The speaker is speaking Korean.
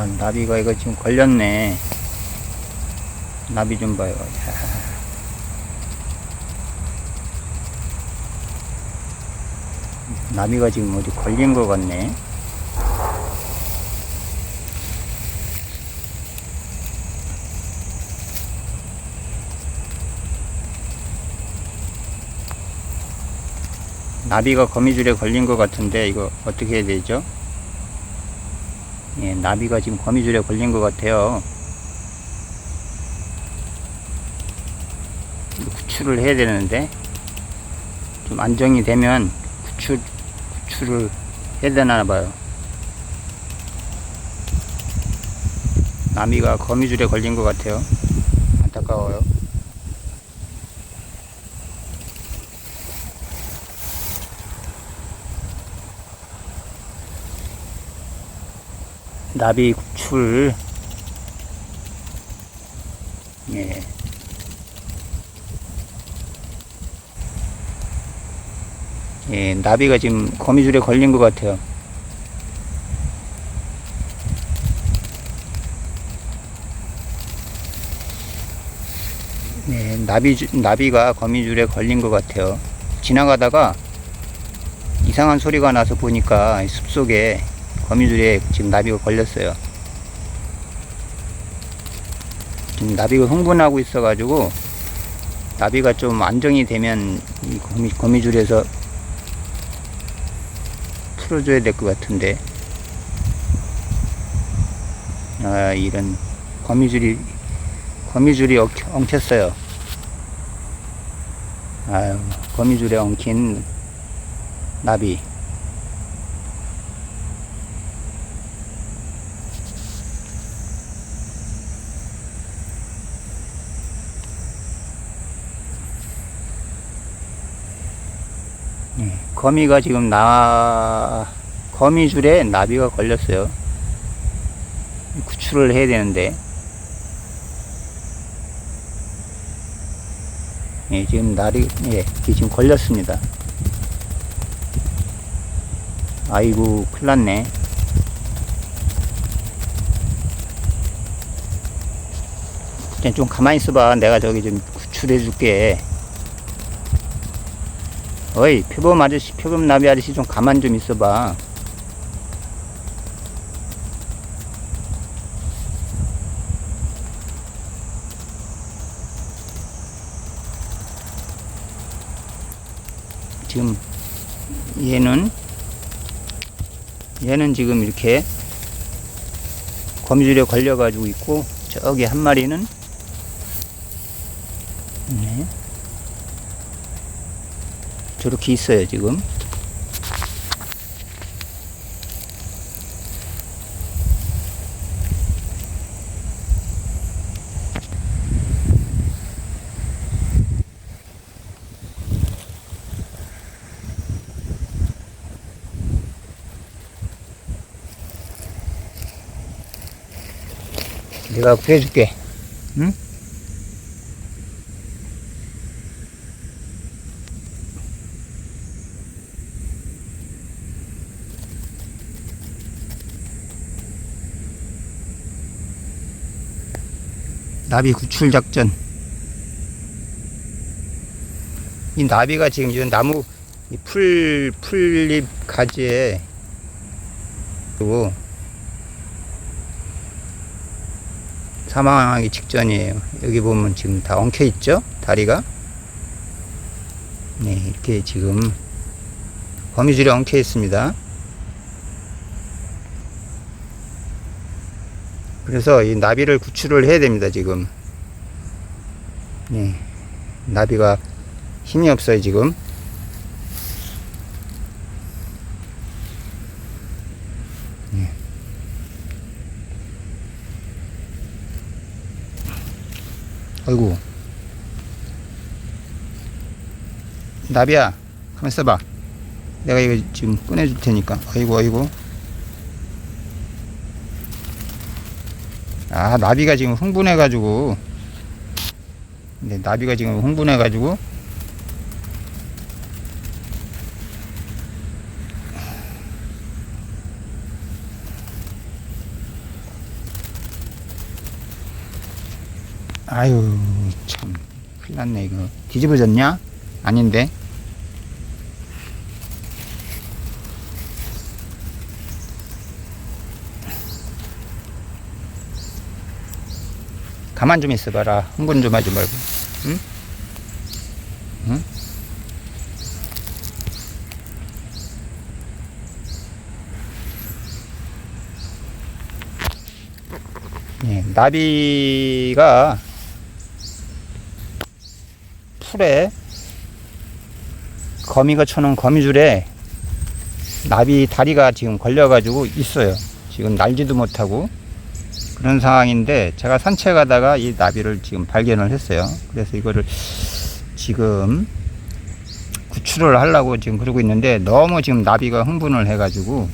아, 나비가 이거 지금 걸렸네. 나비 좀 봐요. 나비가 지금 어디 걸린 것 같네. 나비가 거미줄에 걸린 것 같은데 이거 어떻게 해야 되죠? 예, 나비가 지금 거미줄에 걸린 것 같아요. 구출을 해야 되는데 좀 안정이 되면 구출을 해야 되나 봐요. 나비가 거미줄에 걸린 것 같아요. 안타까워요. 나비 구출. 예. 예, 나비가 지금 거미줄에 걸린 것 같아요. 네, 나비가 거미줄에 걸린 것 같아요. 지나가다가 이상한 소리가 나서 보니까 숲속에 거미줄에 지금 나비가 걸렸어요. 지금 나비가 흥분하고 있어가지고 나비가 좀 안정이 되면 이 거미줄에서 풀어줘야 될 것 같은데. 아, 이런 거미줄이 엉켰어요. 아유, 거미줄에 엉킨 나비. 거미가 지금 거미줄에 나비가 걸렸어요. 구출을 해야 되는데. 예, 지금 이게 지금 걸렸습니다. 아이고, 큰일 났네. 그냥 좀 가만히 있어봐. 내가 저기 좀 구출해 줄게. 어이, 표범 나비 아저씨 좀 가만 좀 있어봐. 지금 얘는 지금 이렇게 거미줄에 걸려 가지고 있고, 저기 한 마리는 네, 저렇게 있어요. 지금 내가 구해줄게. 응? 나비 구출 작전. 이 나비가 지금 이 나무 풀잎 가지에 그리고 사망하기 직전이에요. 여기 보면 지금 다 엉켜 있죠? 다리가. 네, 이렇게 지금 거미줄에 엉켜 있습니다. 그래서 이 나비를 구출을 해야 됩니다. 지금. 네, 나비가 힘이 없어요. 지금. 네. 아이고, 나비야, 가만 있어봐. 내가 이거 지금 꺼내줄 테니까. 아이고. 아, 나비가 지금 흥분해가지고. 네, 나비가 지금 흥분해가지고. 아유, 참. 큰일 났네, 이거. 뒤집어졌냐? 아닌데. 가만 좀 있어봐라. 흥분 좀 하지 말고. 응? 응? 예, 나비가 풀에 거미가 쳐놓은 거미줄에 나비 다리가 지금 걸려가지고 있어요. 지금 날지도 못하고 그런 상황인데 제가 산책하다가 이 나비를 지금 발견을 했어요. 그래서 이거를 지금 구출을 하려고 지금 그러고 있는데 너무 지금 나비가 흥분을 해가지고